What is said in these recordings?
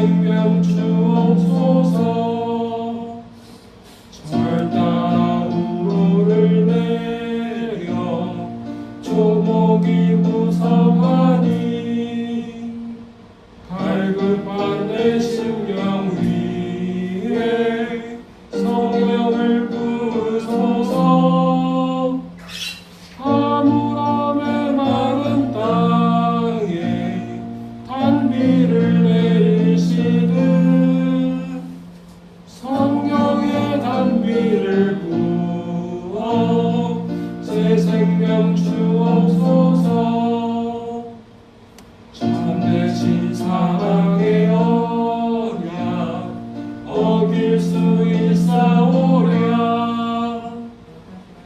생명 주옵소서. 절 따라 우로를 내려 조목이 무성하니 갈급한 내 심령 위에 성령을 부으소서. 가물함에 마른 땅에 단비를 내리시듯 성령의 단비를 부어 새 생명 주옵소서. 참되신 사랑의 언약 어길 수 있사오랴.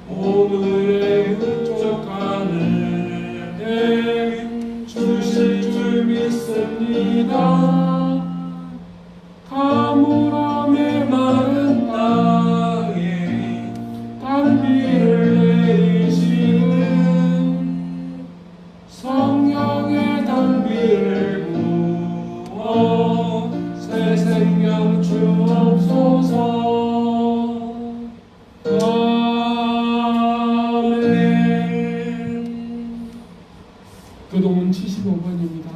오늘의 흑적 하늘에 주실 줄 믿습니다. 가물함에 마른 땅에 단비를 내리시는 성령의 단비를 부어 새 생명 주옵소서. 교동문 75번입니다.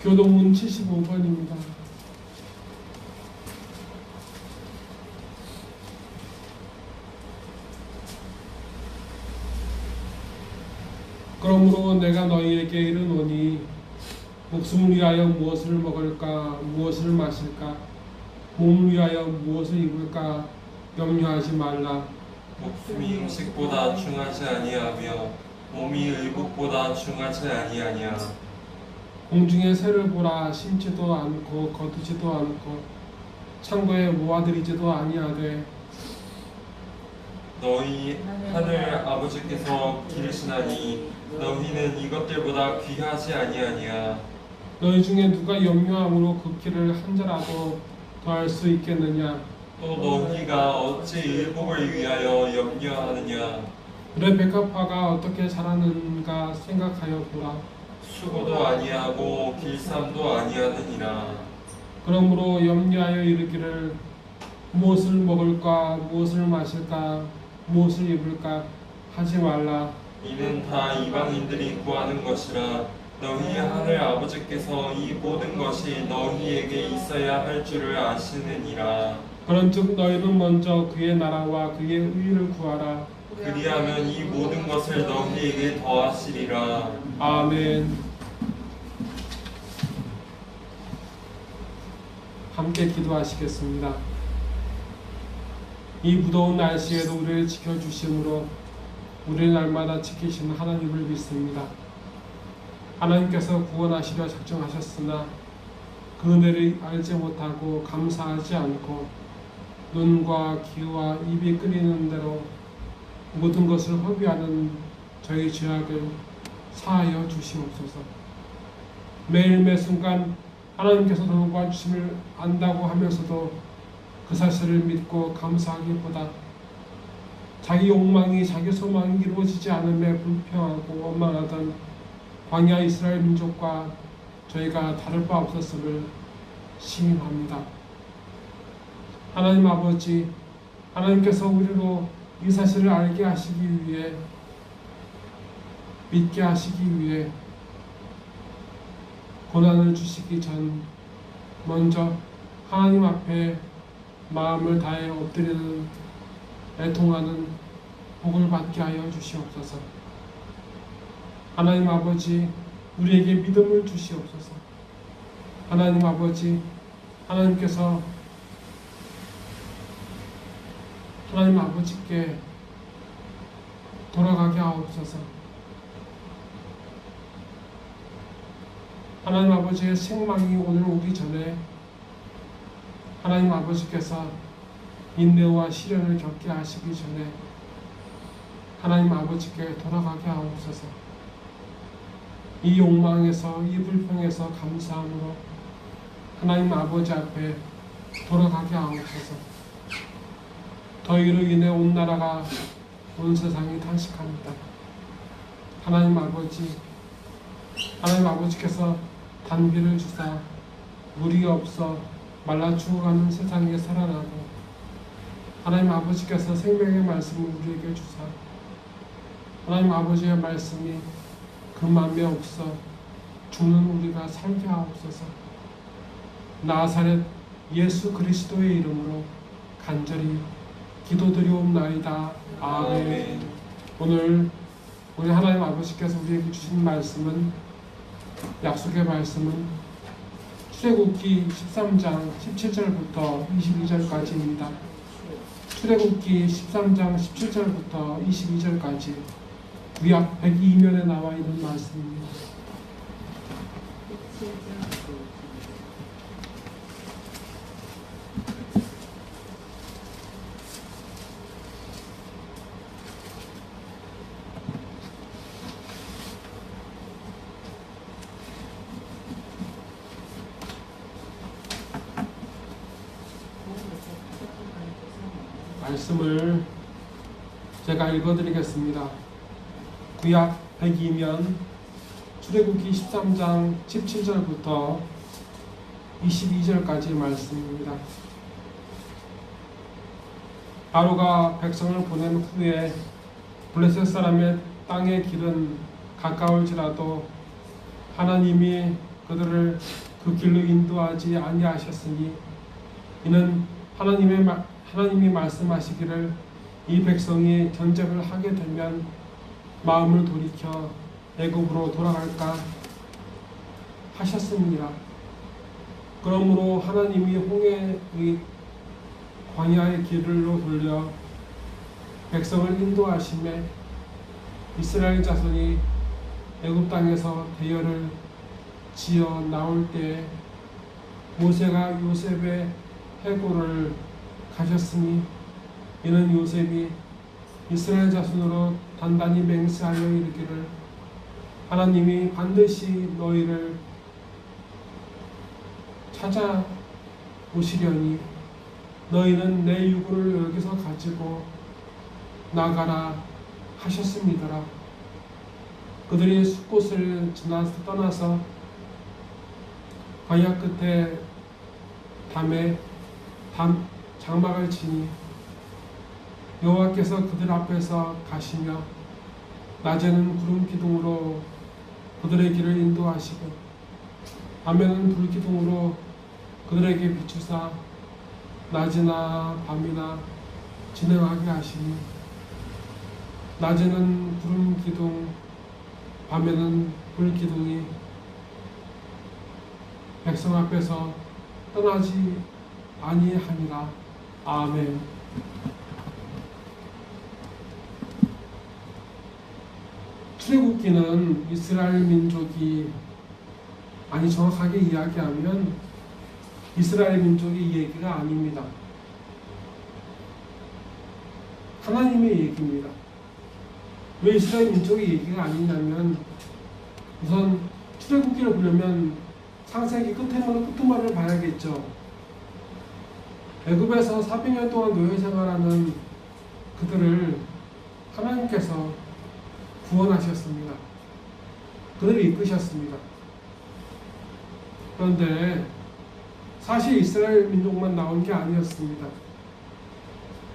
교동문 75번입니다. 그러므로 내가 너희에게 이르노니 목숨을 위하여 무엇을 먹을까 무엇을 마실까 몸을 위하여 무엇을 입을까 염려하지 말라. 목숨이 음식보다 중하지 아니하며 몸이 의복보다 중하지 아니하냐. 공중의 새를 보라. 심지도 않고 거두지도 않고 창고에 모아들이지도 아니하되 너희 하늘 아버지께서 기르시나니 너희는 이것들보다 귀하지 아니하냐. 너희 중에 누가 염려함으로 그 길을 한자라도 더할 수 있겠느냐. 또 너희가 어찌 의복을 위하여 염려하느냐. 너의 백합화가 어떻게 자라는가 생각하여 보라. 수고도 아니하고 길쌈도 아니하느니라. 그러므로 염려하여 이르기를 무엇을 먹을까 무엇을 마실까 무엇을 입을까 하지 말라. 이는 다 이방인들이 구하는 것이라. 너희 하늘 아버지께서 이 모든 것이 너희에게 있어야 할 줄을 아시느니라. 그런즉 너희는 먼저 그의 나라와 그의 의를 구하라. 그리하면 이 모든 것을 너희에게 더하시리라. 아멘. 함께 기도하시겠습니다. 이 무더운 날씨에도 우리를 지켜주심으로 우리를 날마다 지키시는 하나님을 믿습니다. 하나님께서 구원하시려 작정하셨으나 그 은혜를 알지 못하고 감사하지 않고 눈과 귀와 입이 끓이는 대로 모든 것을 허비하는 저희 죄악을 사하여 주시옵소서. 매일 매 순간 하나님께서 도와주심을 안다고 하면서도 그 사실을 믿고 감사하기보다 자기 욕망이 자기 소망이 이루어지지 않음에 불평하고 원망하던 광야 이스라엘 민족과 저희가 다를 바 없었음을 시인합니다. 하나님 아버지, 하나님께서 우리로 이 사실을 알게 하시기 위해 믿게 하시기 위해 고난을 주시기 전 먼저 하나님 앞에 마음을 다해 엎드리는 애통하는 복을 받게 하여 주시옵소서. 하나님 아버지, 우리에게 믿음을 주시옵소서. 하나님 아버지, 하나님께서 하나님 아버지께 돌아가게 하옵소서. 하나님 아버지의 생망이 오늘 오기 전에 하나님 아버지께서 인내와 시련을 겪게 하시기 전에 하나님 아버지께 돌아가게 하옵소서. 이 욕망에서 이 불평에서 감사함으로 하나님 아버지 앞에 돌아가게 하옵소서. 더위로 인해 온 나라가 온 세상이 탄식합니다. 하나님 아버지, 하나님 아버지께서 단비를 주사 물이 없어 말라 죽어가는 세상에 살아나고 하나님 아버지께서 생명의 말씀을 우리에게 주사 하나님 아버지의 말씀이 그 맘에 없어 죽는 우리가 살게 하옵소서. 나사렛 예수 그리스도의 이름으로 간절히 기도드리옵나이다. 아멘. 오늘 우리 하나님 아버지께서 우리에게 주신 말씀은 약속의 말씀은 출애굽기 13장 17절부터 22절까지입니다. 출애굽기 13장 17절부터 22절까지 구약 102면에 나와 있는 말씀입니다. 말씀을 제가 읽어드리겠습니다. 구약 102면 출애굽기 13장 17절부터 22절까지 말씀입니다. 바로가 백성을 보낸 후에 블레셋 사람의 땅의 길은 가까울지라도 하나님이 그들을 그 길로 인도하지 아니하셨으니 이는 하나님이 말씀하시기를 이 백성이 전쟁을 하게 되면 마음을 돌이켜 애굽으로 돌아갈까 하셨습니다. 그러므로 하나님이 홍해의 광야의 길로 돌려 백성을 인도하심에 이스라엘 자손이 애굽 땅에서 대열을 지어 나올 때 모세가 요셉의 해골을 가졌으니 이는 요셉이 이스라엘 자손으로 단단히 맹세하여 이르기를 하나님이 반드시 너희를 찾아오시려니 너희는 내 유고를 여기서 가지고 나가라 하셨습니다라. 그들이 숫곳을 떠나서 광야 끝에 담에 장막을 치니 여호와께서 그들 앞에서 가시며 낮에는 구름 기둥으로 그들의 길을 인도하시고 밤에는 불 기둥으로 그들에게 비추사 낮이나 밤이나 진행하게 하시니 낮에는 구름 기둥 밤에는 불 기둥이 백성 앞에서 떠나지 아니하니라. 아멘. 출애굽기는 이스라엘 민족이 정확하게 이야기하면 이스라엘 민족의 얘기가 아닙니다. 하나님의 얘기입니다. 왜 이스라엘 민족의 얘기가 아니냐면 우선 출애굽기를 보려면 창세기 끝말을 봐야겠죠. 애굽에서 400년 동안 노예 생활하는 그들을 하나님께서 구원하셨습니다. 그들을 이끄셨습니다. 그런데 사실 이스라엘 민족만 나온 게 아니었습니다.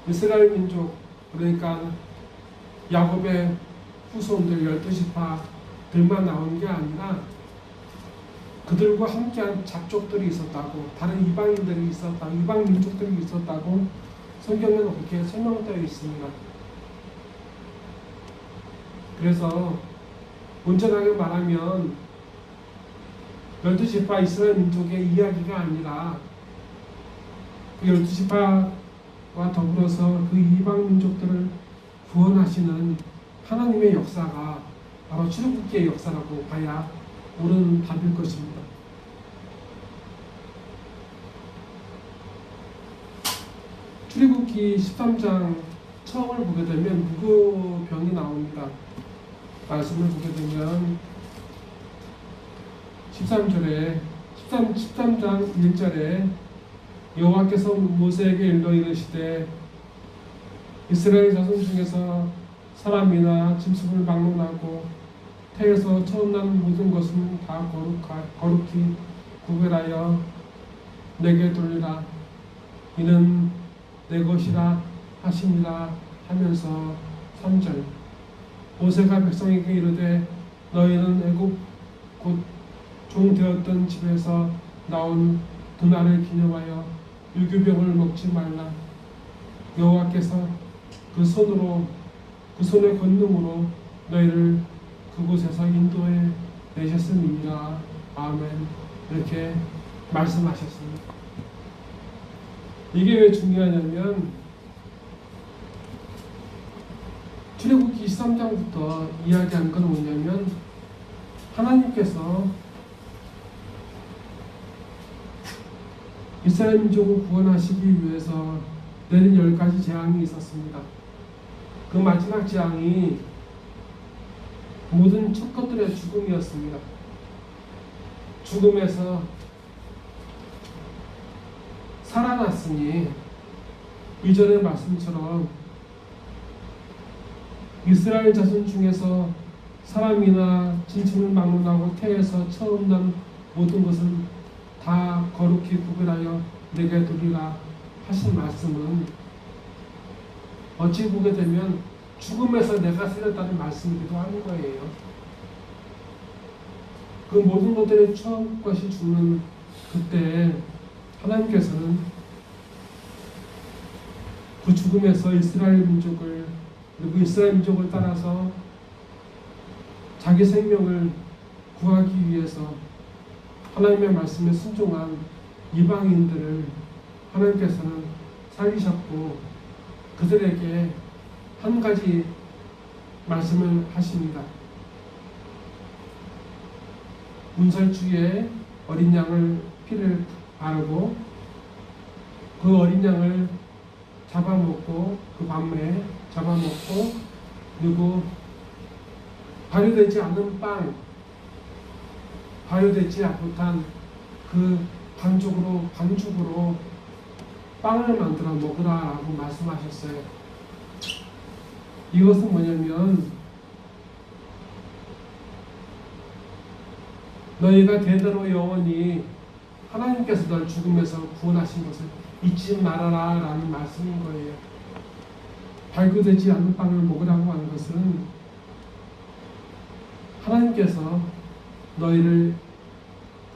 이스라엘 민족, 그러니까 야곱의 후손들 12지파들만 나온 게 아니라 그들과 함께한 잡족들이 있었다고, 다른 이방인들이 있었다고, 이방 민족들이 있었다고 성경에는 그렇게 설명되어 있습니다. 그래서 온전하게 말하면 12지파 이스라엘 민족의 이야기가 아니라 그 12지파와 더불어서 그 이방 민족들을 구원하시는 하나님의 역사가 바로 출애굽기의 역사라고 봐야 옳은 답일 것입니다. 출애굽기 13장 처음을 보게 되면 무교병이 나옵니다. 말씀을 보게 되면 13장 1절에 여호와께서 모세에게 일러 이르시되 이스라엘 자손 중에서 사람이나 짐승을 막론하고 태에서 처음 난 모든 것은 다 거룩히 구별하여 내게 돌리라. 이는 내 것이라 하시니라 하면서 3절 모세가 백성에게 이르되 너희는 애굽 곧 종되었던 집에서 나온 그날을 기념하여 유교병을 먹지 말라. 여호와께서 그 손의 권능으로 너희를 그곳에서 인도해 내셨음이니라. 아멘. 이렇게 말씀하셨습니다. 이게 왜 중요하냐면 출애굽기 23장부터 이야기한 건 뭐냐면 하나님께서 이스라엘 민족을 구원하시기 위해서 내린 10가지 재앙이 있었습니다. 그 마지막 재앙이 모든 첫 것들의 죽음이었습니다. 죽음에서 살아났으니 이전의 말씀처럼 이스라엘 자손 중에서 사람이나 진침을 막론하고 태에서 처음 난 모든 것은 다 거룩히 구별하여 내게 두리라 하신 말씀은 어찌 보게 되면 죽음에서 내가 살렸다는 말씀이기도 하는 거예요. 그 모든 것들의 처음 것이 죽는 그때 하나님께서는 그 죽음에서 이스라엘 민족을 그리고 이스라엘 민족을 따라서 자기 생명을 구하기 위해서 하나님의 말씀에 순종한 이방인들을 하나님께서는 살리셨고 그들에게 한 가지 말씀을 하십니다. 문설주에 어린 양을 피를 바르고 그 어린 양을 잡아먹고 그 밤에 잡아먹고 그리고 발효되지 않은 빵, 발효되지 못한 그 반죽으로 빵을 만들어 먹으라라고 말씀하셨어요. 이것은 뭐냐면 너희가 대대로 영원히 하나님께서 널 죽음에서 구원하신 것을 잊지 말아라 라는 말씀인 거예요. 발효되지 않은 빵을 먹으라고 하는 것은 하나님께서 너희를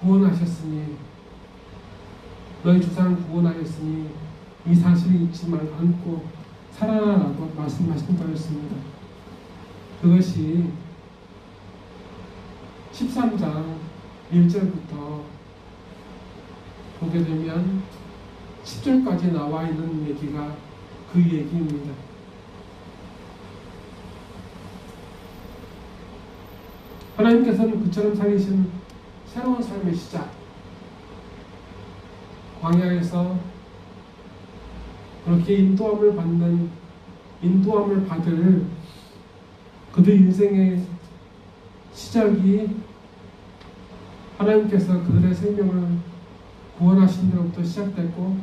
구원하셨으니 너희 조상을 구원하였으니 이 사실을 잊지 않고 살아라라고 말씀하신 거였습니다. 그것이 13장 1절부터 보게 되면 10절까지 나와 있는 얘기가 그 얘기입니다. 하나님께서는 그처럼 살리신 새로운 삶의 시작, 광야에서 그렇게 인도함을 받을 그들 인생의 시작이 하나님께서 그들의 생명을 구원하신 데로부터 시작됐고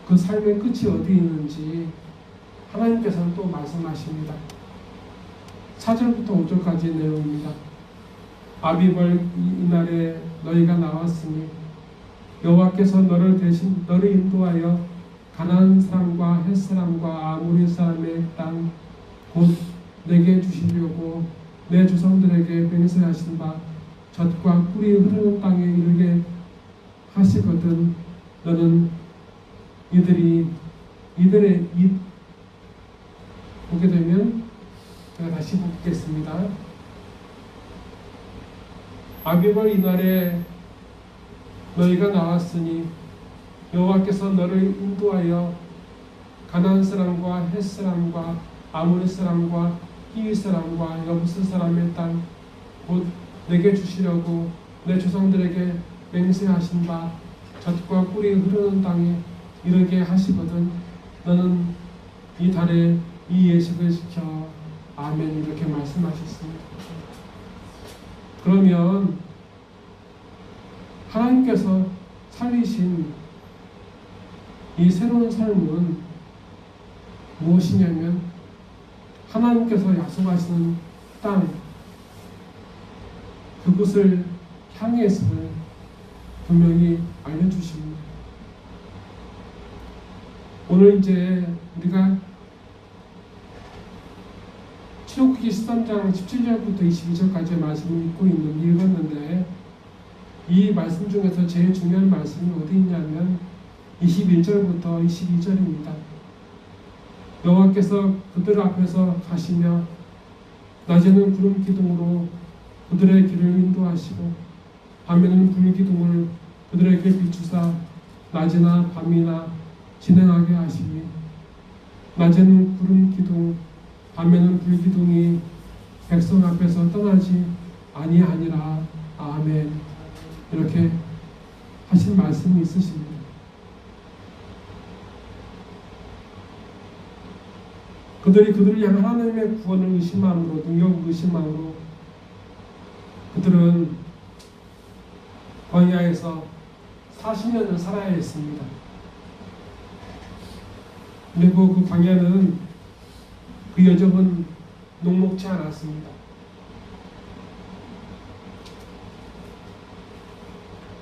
그 삶의 끝이 어디 있는지 하나님께서는 또 말씀하십니다. 4절부터 5절까지 내용입니다. 아비벌 이날에 너희가 나왔으니 여호와께서 너를 인도하여 가나안 사람과 헷 사람과 아모리 사람의 땅 곧 내게 주시려고 내 조상들에게 맹세하신 바 젖과 꿀이 흐르는 땅에 이르게 하시거든. 너는 이들의 입 보게 되면 제가 다시 보겠습니다. 아비벌 이날에 너희가 나왔으니 여호와께서 너를 인도하여 가나안 사람과 헷 사람과 아모리 사람과 히위 사람과 여부스 사람의 땅 곧 내게 주시려고 내 조상들에게 맹세하신 바 젖과 꿀이 흐르는 땅에 이르게 하시거든. 너는 이 달에 이 예식을 지켜. 아멘. 이렇게 말씀하셨습니다. 그러면 하나님께서 살리신 이 새로운 삶은 무엇이냐면 하나님께서 약속하시는 땅, 그곳을 향해서 분명히 알려주십니다. 오늘 이제 우리가 출애굽기 13장 17절부터 22절까지의 말씀을 읽었는데 이 말씀 중에서 제일 중요한 말씀이 어디 있냐면 21절부터 22절입니다. 여호와께서 그들 앞에서 가시며 낮에는 구름 기둥으로 그들의 길을 인도하시고 밤에는 불 기둥을 그들에게 비추사 낮이나 밤이나 진행하게 하시니 낮에는 구름 기둥 밤에는 불 기둥이 백성 앞에서 떠나지 아니하니라. 아멘. 이렇게 하신 말씀이 있으십니다. 그들을 향한 하나님의 구원을 의심함으로, 능력을 의심함으로 그들은 광야에서 40년을 살아야 했습니다. 그리고 그 광야는 그 여정은 녹록지 않았습니다.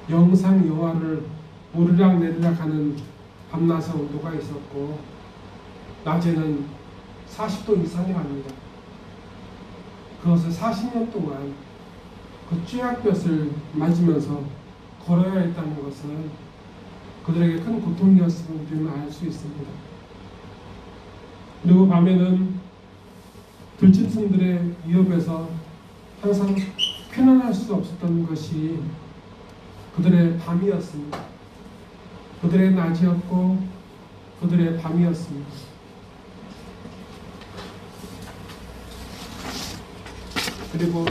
영상 여호와를 오르락 내리락 하는 밤낮의 온도가 있었고 낮에는 40도 이상이 갑니다. 그것을 40년 동안 그 쥐약볕을 맞으면서 걸어야 했다는 것은 그들에게 큰 고통이었음을 우리는 알 수 있습니다. 그리고 밤에는 들짐승들의 위협에서 항상 편안할 수 없었던 것이 그들의 밤이었습니다. 그들의 낮이었고 그들의 밤이었습니다. 그리고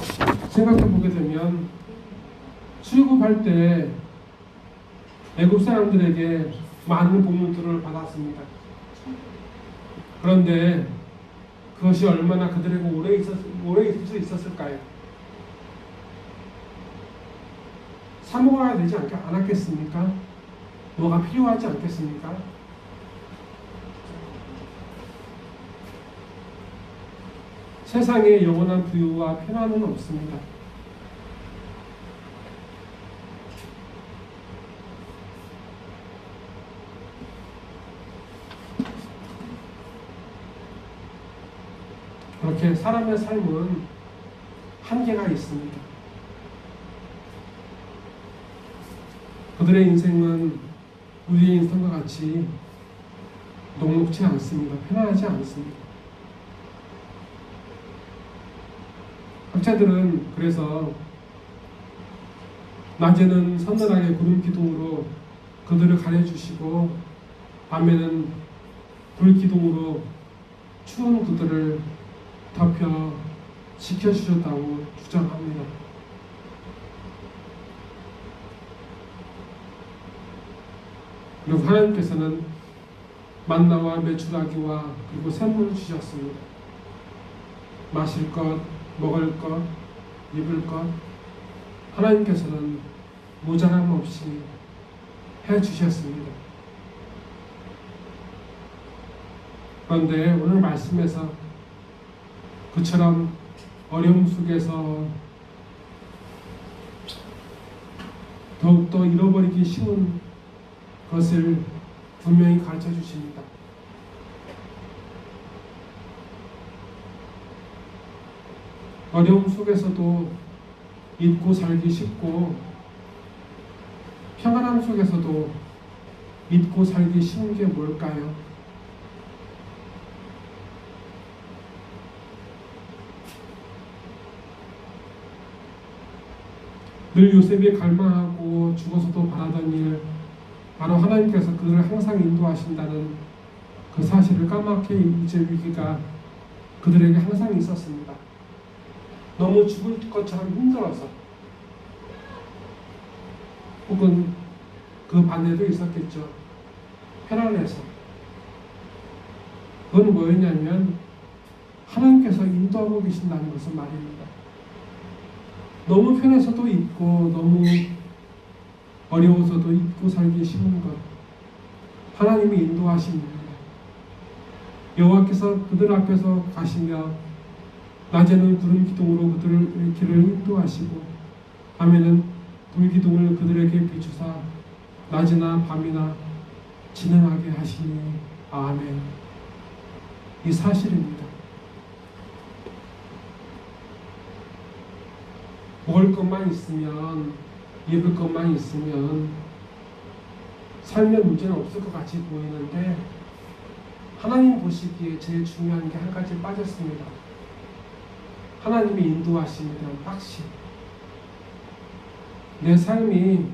생각해 보게 되면 출애굽할 때 애굽 사람들에게 많은 보물들을 받았습니다. 그런데 그것이 얼마나 그들에게 오래 있을 수 있었을까요? 사 먹어야 되지 않았겠습니까? 뭐가 필요하지 않겠습니까? 세상에 영원한 부유와 편안은 없습니다. 그렇게 사람의 삶은 한계가 있습니다. 그들의 인생은 우리의 인생과 같이 녹록지 않습니다. 편안하지 않습니다. 학자들은 그래서 낮에는 서늘하게 구름 기둥으로 그들을 가려주시고 밤에는 불 기둥으로 추운 그들을 덮여 지켜주셨다고 주장합니다. 그리고 하나님께서는 만나와 메추라기와 그리고 샘물을 주셨습니다. 마실 것, 먹을 것, 입을 것 하나님께서는 모자람 없이 해주셨습니다. 그런데 오늘 말씀에서 그처럼 어려움 속에서 더욱더 잃어버리기 쉬운 것을 분명히 가르쳐 주십니다. 어려움 속에서도 잊고 살기 쉽고 평안함 속에서도 잊고 살기 쉬운 게 뭘까요? 늘 요셉이 갈망하고 죽어서도 바라던 일, 바로 하나님께서 그들을 항상 인도하신다는 그 사실을 까맣게 잊을 위기가 그들에게 항상 있었습니다. 너무 죽을 것처럼 힘들어서, 혹은 그 반대도 있었겠죠. 편안해서. 그건 뭐였냐면 하나님께서 인도하고 계신다는 것을 말입니다. 너무 편해서도 있고 너무 어려워서도 잊고 살기 쉬운 것, 하나님이 인도하십니다. 여호와께서 그들 앞에서 가시며 낮에는 구름 기둥으로 그들의 길을 인도하시고 밤에는 불 기둥을 그들에게 비추 주사 낮이나 밤이나 진행하게 하시니 아멘. 이 사실입니다. 먹을 것만 있으면, 입을 것만 있으면 삶의 문제는 없을 것 같이 보이는데 하나님 보시기에 제일 중요한 게 한 가지 빠졌습니다. 하나님이 인도하심에 대한 확신. 내 삶이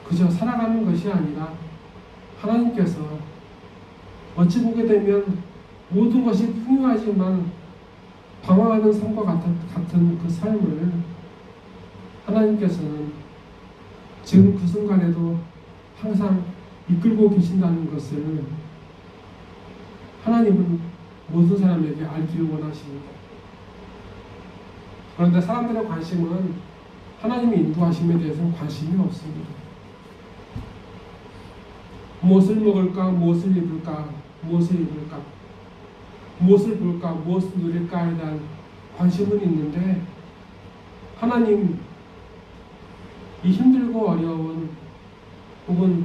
그저 살아가는 것이 아니라 하나님께서 어찌 보게 되면 모든 것이 풍요하지만 방황하는 삶과 같은 그 삶을 하나님께서는 지금 그 순간에도 항상 이끌고 계신다는 것을 하나님은 모든 사람에게 알기를 원하십니다. 그런데 사람들의 관심은 하나님의 인도하심에 대해서는 관심이 없습니다. 무엇을 먹을까, 무엇을 입을까, 무엇을 입을까, 무엇을 볼까, 무엇을 누릴까에 대한 관심은 있는데 하나님, 이 힘들고 어려운 혹은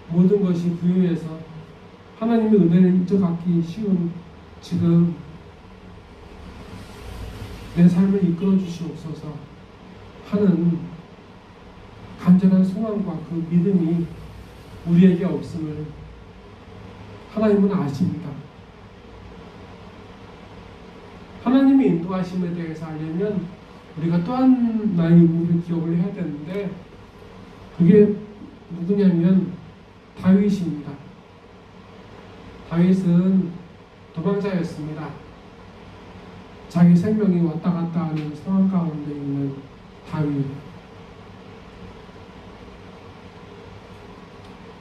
모든 것이 부유해서 하나님의 은혜를 잊어갖기 쉬운 지금 내 삶을 이끌어 주시옵소서 하는 간절한 소망과 그 믿음이 우리에게 없음을 하나님은 아십니다. 하나님의 인도하심에 대해서 알려면 우리가 또 하나의 인물을 기억을 해야 되는데 그게 누구냐면 다윗입니다. 다윗은 도망자였습니다. 자기 생명이 왔다 갔다 하는 상황 가운데 있는 다윗.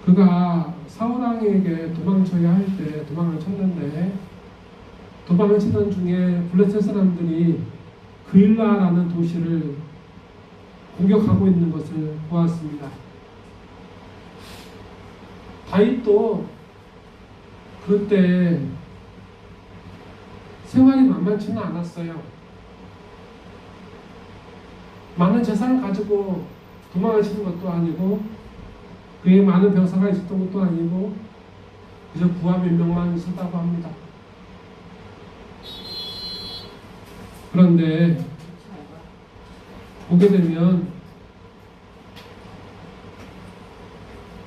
그가 사울왕에게 도망쳐야 할 때 도망을 쳤는데 도망을 치던 중에 블레셋 사람들이 그일라라는 도시를 공격하고 있는 것을 보았습니다. 다윗도 그때 생활이 만만치는 않았어요. 많은 재산을 가지고 도망을 치는 것도 아니고 그에 많은 병사가 있었던 것도 아니고 그저 부하 몇 명만 있었다고 합니다. 그런데 보게 되면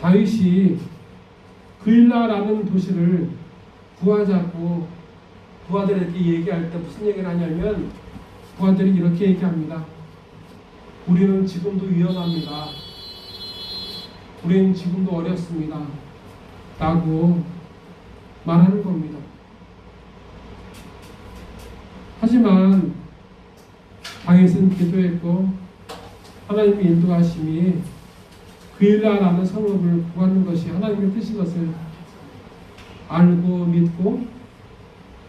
다윗이 그일라라는 도시를 구하자고 부하들에게 얘기할 때 무슨 얘기를 하냐면 부하들이 이렇게 얘기합니다. 우리는 지금도 위험합니다. 우리는 지금도 어렵습니다. 라고 말하는 겁니다. 하지만 다윗은 기도했고 하나님의 인도하심이 그일라라는 성읍을 구하는 것이 하나님의 뜻인 것을 알고 믿고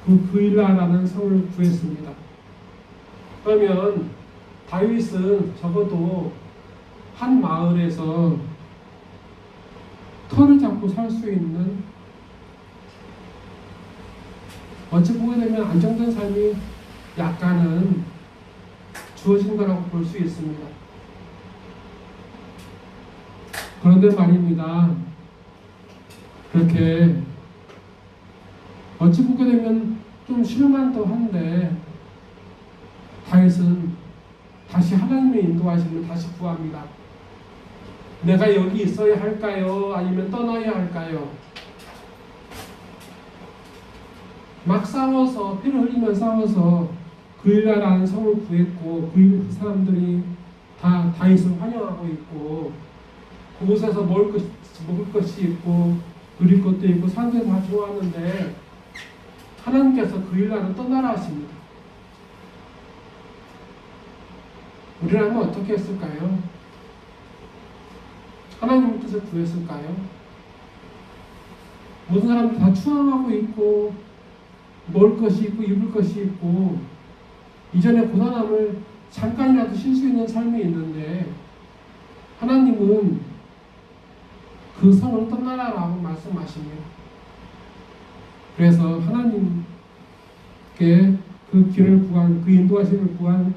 그 그일라라는 성을 구했습니다. 그러면 다윗은 적어도 한 마을에서 터를 잡고 살 수 있는 어찌 보게 되면 안정된 삶이 약간은 주어진 거라고 볼 수 있습니다. 그런데 말입니다. 그렇게 어찌 보게 되면 좀 실망도 한데 다윗은 다시 하나님의 인도하심을 다시 구합니다. 내가 여기 있어야 할까요? 아니면 떠나야 할까요? 막 싸워서 피를 흘리며 싸워서 그일라라는 성을 구했고 그 사람들이 다 다윗을 환영하고 있고 그곳에서 먹을 것이 있고 누릴 것도 있고 사람들이 다 좋아하는데 하나님께서 그일라를 떠나라 하십니다. 우리라면 어떻게 했을까요? 하나님의 뜻을 구했을까요? 모든 사람들이 다 추앙하고 있고 먹을 것이 있고 입을 것이 있고 이전의 고단함을 잠깐이라도 쉴 수 있는 삶이 있는데 하나님은 그 성을 떠나라라고 말씀하십니다. 그래서 하나님께 그 길을 구한 그 인도하심을 구한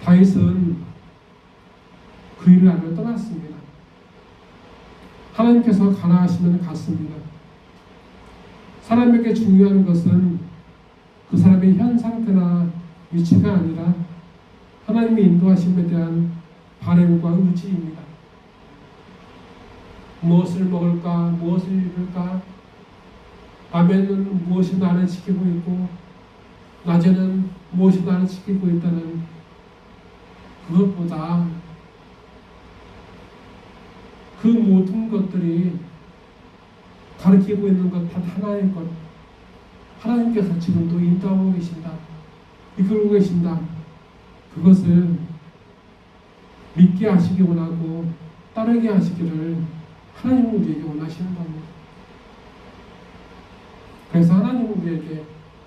다윗은 그 일을 하러 떠났습니다. 하나님께서 가라 하시면 갔습니다. 사람에게 중요한 것은 그 사람의 현 상태나 위치가 아니라 하나님의 인도하심에 대한 바람과 의지입니다. 무엇을 먹을까? 무엇을 입을까? 밤에는 무엇이 나를 지키고 있고 낮에는 무엇이 나를 지키고 있다는 그것보다 그 모든 것들이 가르치고 있는 것 단 하나의 것, 하나님께서 지금도 인도하고 계신다, 이끌고 계신다, 그것을 믿게 하시기 원하고 따르게 하시기를 하나님은 우리에게 원하시는 겁니다. 그래서 하나님은 우리에게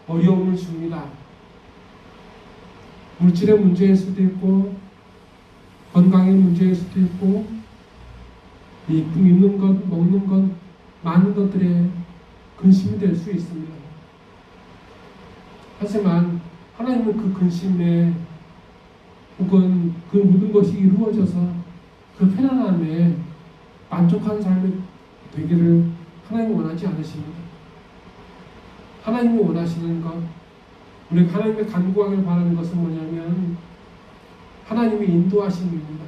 어려움을 줍니다. 물질의 문제일 수도 있고 건강의 문제일 수도 있고 입는 것, 먹는 것, 많은 것들에 근심이 될 수 있습니다. 하지만 하나님은 그 근심에 혹은 그 모든 것이 이루어져서 그 편안함에 만족한 삶이 되기를 하나님은 원하지 않으십니다. 하나님이 원하시는 것, 우리가 하나님의 간구하길 바라는 것은 뭐냐면 하나님의 인도하심입니다.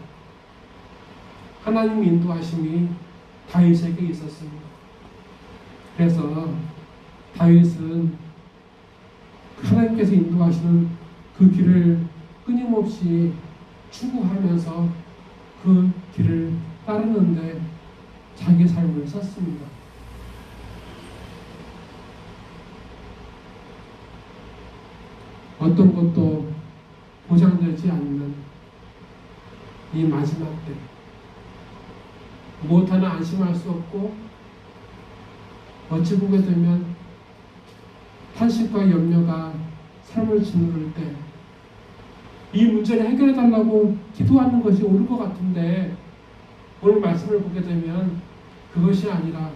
하나님의 인도하심이 다윗에게 있었습니다. 그래서 다윗은 하나님께서 인도하시는 그 길을 끊임없이 추구하면서 그 길을 따르는데 자기 삶을 썼습니다. 어떤 것도 보장되지 않는 이 마지막 때 무엇 하나 안심할 수 없고 어찌 보게 되면 탄식과 염려가 삶을 짓누를 때 이 문제를 해결해 달라고 기도하는 것이 옳을 것 같은데 오늘 말씀을 보게 되면 그것이 아니라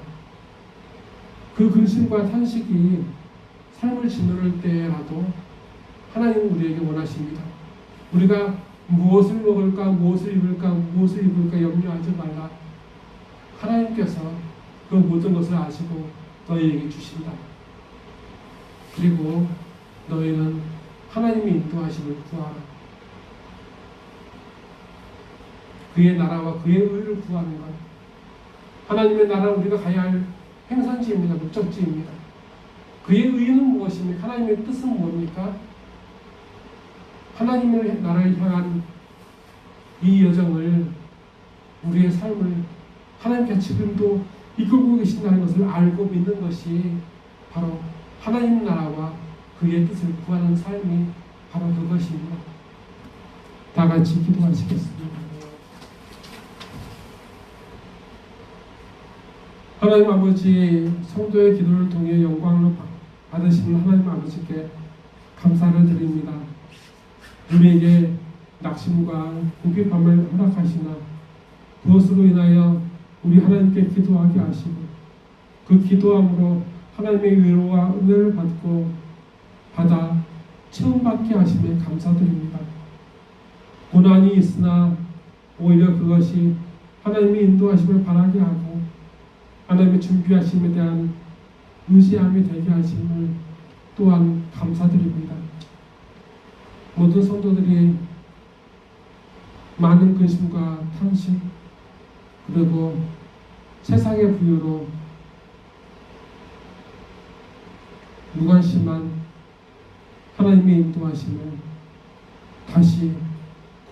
그 근심과 탄식이 삶을 짓누를 때라도 하나님은 우리에게 원하십니다. 우리가 무엇을 먹을까, 무엇을 입을까, 무엇을 입을까 염려하지 말라. 하나님께서 그 모든 것을 아시고 너희에게 주신다. 그리고 너희는 하나님의 인도하심을 구하라. 그의 나라와 그의 의를 구하는 것. 하나님의 나라는 우리가 가야 할 행선지입니다. 목적지입니다. 그의 의는 무엇입니까? 하나님의 뜻은 뭡니까? 하나님의 나라를 향한 이 여정을, 우리의 삶을 하나님께서 지금도 이끌고 계신다는 것을 알고 믿는 것이 바로 하나님 나라와 그의 뜻을 구하는 삶이 바로 그것입니다. 다 같이 기도하시겠습니다. 하나님 아버지, 성도의 기도를 통해 영광을 받으시는 하나님 아버지께 감사를 드립니다. 우리에게 낙심과 궁핍함을 허락하시나 그것으로 인하여 우리 하나님께 기도하게 하시고 그 기도함으로 하나님의 위로와 은혜를 받아 체험받게 하심에 감사드립니다. 고난이 있으나 오히려 그것이 하나님의 인도하심을 바라게 하고 하나님의 준비하심에 대한 의지함이 되게 하심을 또한 감사드립니다. 모든 성도들이 많은 근심과 탄식 그리고 세상의 부유로 무관심한 하나님의 인도하심을 다시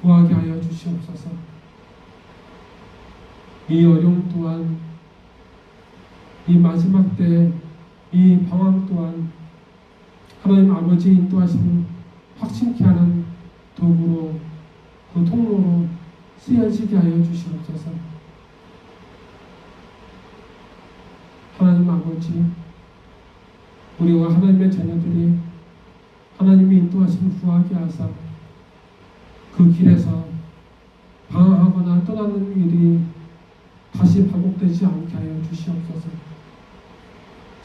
구하게 하여 주시옵소서. 이 어려움 또한 이 마지막 때 이 방황 또한 하나님 아버지의 인도하심을 확신케 하는 도구로 그 통로로 쓰여지게 하여 주시옵소서. 하나님 아버지, 우리와 하나님의 자녀들이 하나님의 인도하심을 구하게 하사 그 길에서 방황하거나 떠나는 일이 다시 반복되지 않게 하여 주시옵소서.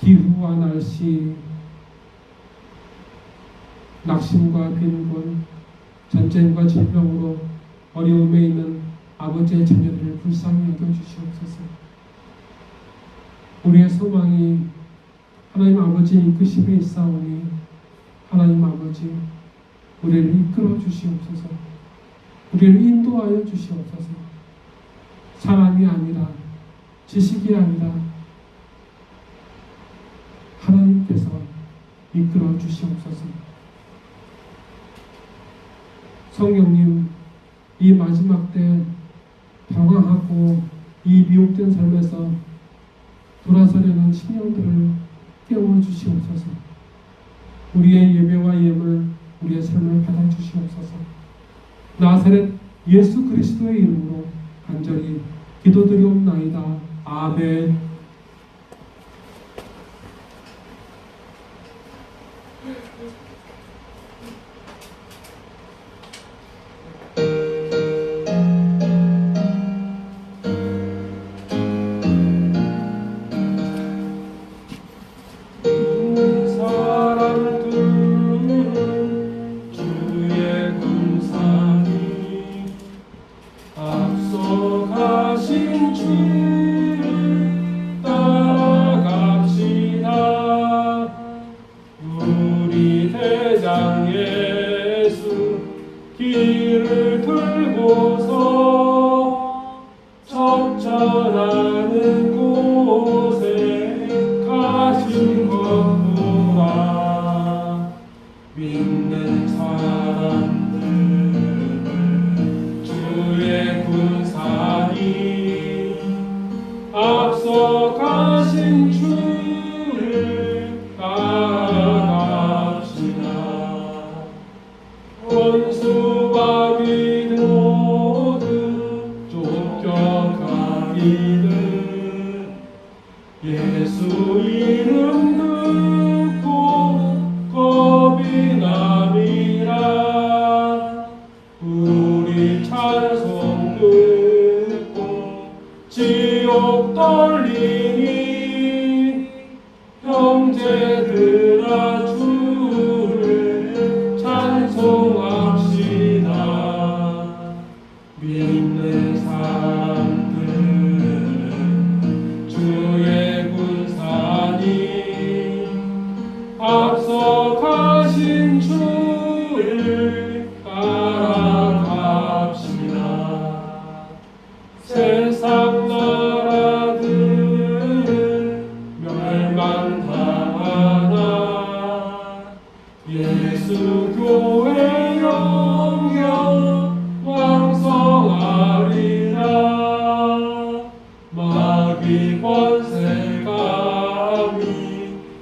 기후와 날씨, 낙심과 빈곤, 전쟁과 질병으로 어려움에 있는 아버지의 자녀들을 불쌍히 여겨주시옵소서. 우리의 소망이 하나님 아버지의 이끄심에 있사오니 하나님 아버지 우리를 이끌어 주시옵소서. 우리를 인도하여 주시옵소서. 사람이 아니라 지식이 아니라 하나님께서 이끌어 주시옵소서. 성령님, 이 마지막 때 방황하고 이 미혹된 삶에서 돌아서려는 심령들을 깨워 주시옵소서. 우리의 예배와 예물, 우리의 삶을 받아 주시옵소서. 나사렛 예수 그리스도의 이름으로 간절히 기도드리옵나이다. 아멘. 길을 들고서 적절하는 곳에 가신 것보다 믿는 사람들은 주의 군사니 앞서 가신 주를 따라갑시다. 원수가 믿음 모두 쫓겨가기는 예수 이름 듣고 겁이 남이라. 우리 찬송 듣고 지옥 떨리니 형제들아 주를 찬송합시다. 믿는 사람들은 주의 군사니 앞서 가신 주를 따라갑시다. 세상 나라들은 멸망하나 예수 교회 영영 왕성하리라. 마귀 권세감이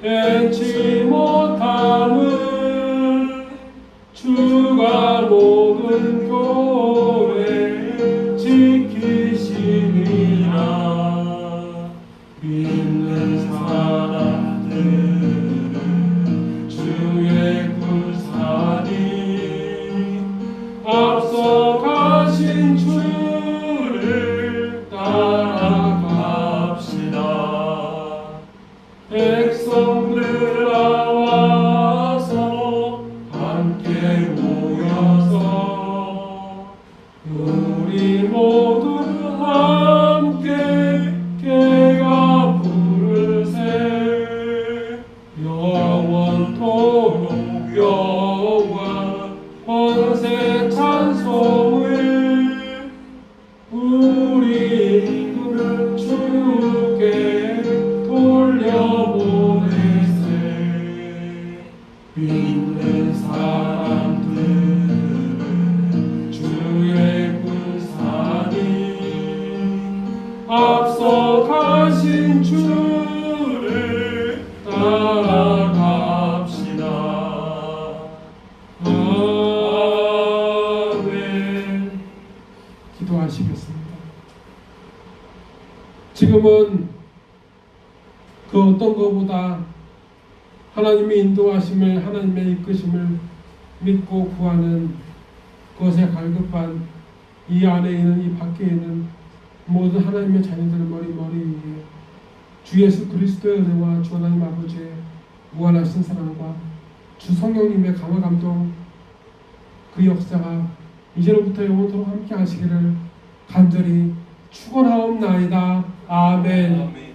해치 못함을 주가 모든 교회 지키시니라. 믿는 사람들은 주의 군사니 앞서 가신 주를 따라갑시다. 백성들아 와서 함께 모여서 우리 모두 함께 깨가 부르세. 영원토록 영광 권세 찬송을 우리 이끌 주께 돌려보내세. 믿는 사람들은 주의 군사니 앞서 가신 주를 따라갑시다. 아멘. 기도하시겠습니다. 지금은 그 어떤 것보다 하나님의 인도하심을, 하나님의 이끄심을 믿고 구하는 그것에 갈급한 이 안에 있는, 이 밖에 있는 모든 하나님의 자녀들 머리 위에 주 예수 그리스도의 은혜와 주 하나님 아버지의 무한하신 사랑과 주 성령님의 강화 감동, 그 역사가 이제로부터 영원토록 함께 하시기를 간절히 축원하옵나이다. 아멘. 아멘.